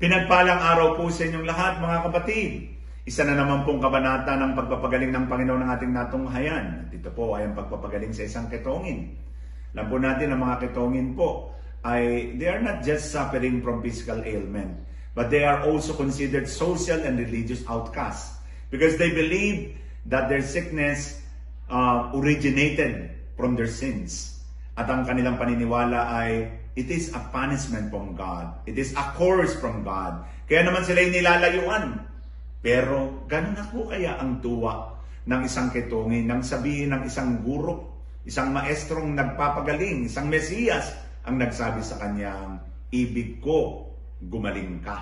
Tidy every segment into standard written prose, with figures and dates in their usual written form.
Pinagpalang araw po sa inyong lahat, mga kapatid. Isa na naman pong kabanata ng pagpapagaling ng Panginoon ng ating natunghayan. At ito po ay ang pagpapagaling sa isang ketongin. Alam po natin ang mga ketongin po ay they are not just suffering from physical ailment, but they are also considered social and religious outcasts because they believe that their sickness originated from their sins. At ang kanilang paniniwala ay it is a punishment from God. It is a curse from God. Kaya naman sila nilalayuan. Pero ganun na po kaya ang tuwa ng isang ketongin nang sabihin ng isang guro, isang maestrong nagpapagaling, isang Mesiyas ang nagsabi sa kanyang, ibig ko, gumaling ka.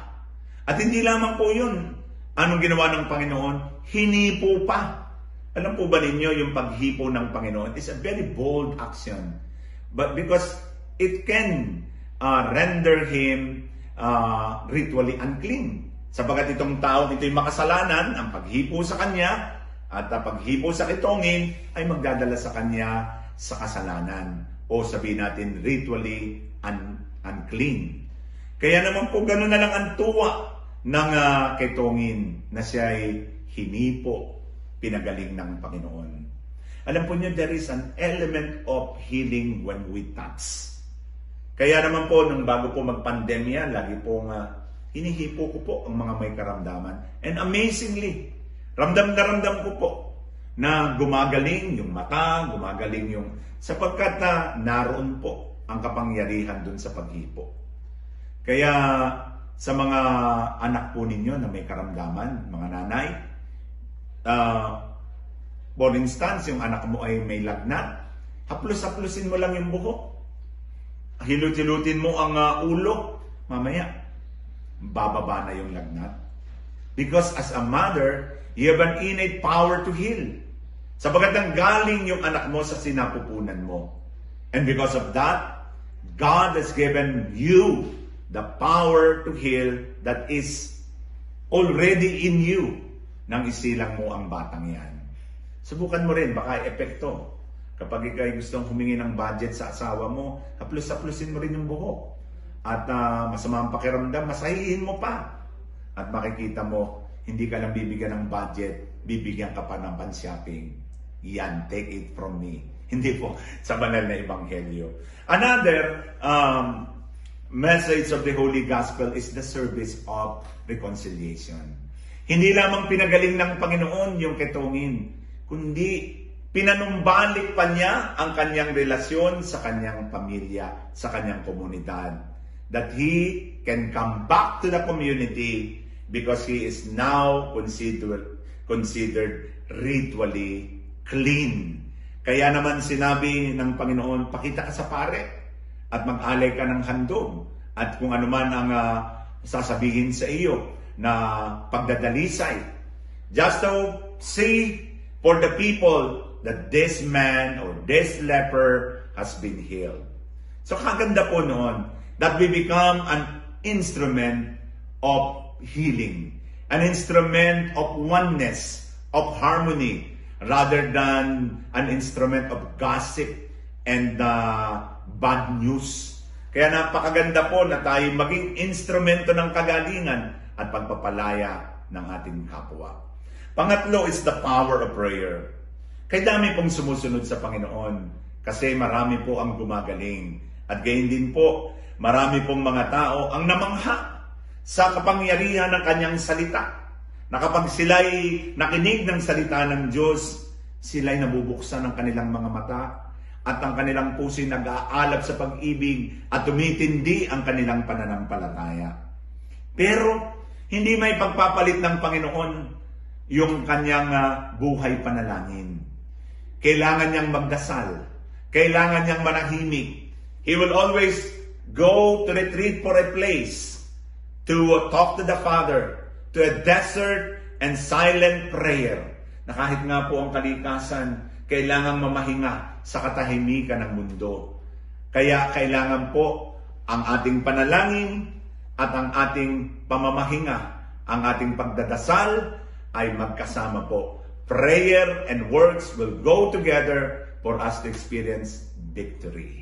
At hindi lamang po yun. Anong ginawa ng Panginoon? Hinipo pa. Alam po ba ninyo yung paghipo ng Panginoon? It's a very bold action. But because it can render him ritually unclean. Sapagat itong taong ito'y makasalanan, ang paghipo sa kanya at ang paghipo sa ketongin ay magdadala sa kanya sa kasalanan o sabihin natin ritually unclean. Kaya naman po gano'n na lang ang tuwa ng ketongin na siya ay hinipo, pinagaling ng Panginoon. Alam po niyo, there is an element of healing when we touch. Kaya naman po, nung bago po magpandemya, lagi pong hinihipo ko po ang mga may karamdaman. And amazingly, ramdam na ramdam ko po na gumagaling yung mata, gumagaling yung... sapagkat naroon po ang kapangyarihan dun sa paghipo. Kaya sa mga anak po ninyo na may karamdaman, mga nanay, for instance, yung anak mo ay may lagnat, haplos-haplosin mo lang yung buhok. Hilut-hilutin mo ang ulo, mamaya, bababa na yung lagnat. Because as a mother, you have an innate power to heal. Sapagat ang galing yung anak mo sa sinapupunan mo. And because of that, God has given you the power to heal that is already in you nang isilang mo ang batang yan. Subukan mo rin, baka epekto. Kapag ikay gustong humingi ng budget sa asawa mo, haplos-haplosin mo rin yung buhok. At masama ang pakiramdam, masahihin mo pa. At makikita mo, hindi ka lang bibigyan ng budget, bibigyan ka pa ng pan-shopping. Yan, take it from me. Hindi po sa banal na ebanghelyo. Another message of the Holy Gospel is the service of reconciliation. Hindi lamang pinagaling ng Panginoon yung ketongin, kundi pinanumbalik pa niya ang kanyang relasyon sa kanyang pamilya, sa kanyang komunidad. That he can come back to the community because he is now considered ritually clean. Kaya naman sinabi ng Panginoon, pakita ka sa pare at mag-alay ka ng handog. At kung ano man ang sasabihin sa iyo na pagdadalisay. Just to see for the people that this man or this leper has been healed. So kaganda po noon that we become an instrument of healing, an instrument of oneness, of harmony, rather than an instrument of gossip and bad news. Kaya napakaganda po na tayo maging instrumento ng kagalingan at pagpapalaya ng ating kapwa. Pangatlo is the power of prayer. Kaya dami pong sumusunod sa Panginoon kasi marami po ang gumagaling. At gayon din po, marami pong mga tao ang namangha sa kapangyarihan ng kanyang salita. Na kapag sila'y nakinig ng salita ng Diyos, sila'y nabubuksan ng kanilang mga mata at ang kanilang puso'y nag-aalab sa pag-ibig at tumitindi ang kanilang pananampalataya. Pero hindi may pagpapalit ng Panginoon yung kanyang buhay panalangin. Kailangan niyang magdasal. Kailangan niyang manahimik. He will always go to retreat for a place to talk to the Father, to a desert and silent prayer. Na kahit nga po ang kalikasan, kailangan mamahinga sa katahimikan ng mundo. Kaya kailangan po ang ating panalangin at ang ating pamamahinga, ang ating pagdadasal ay magkasama po. Prayer and works will go together for us to experience victory.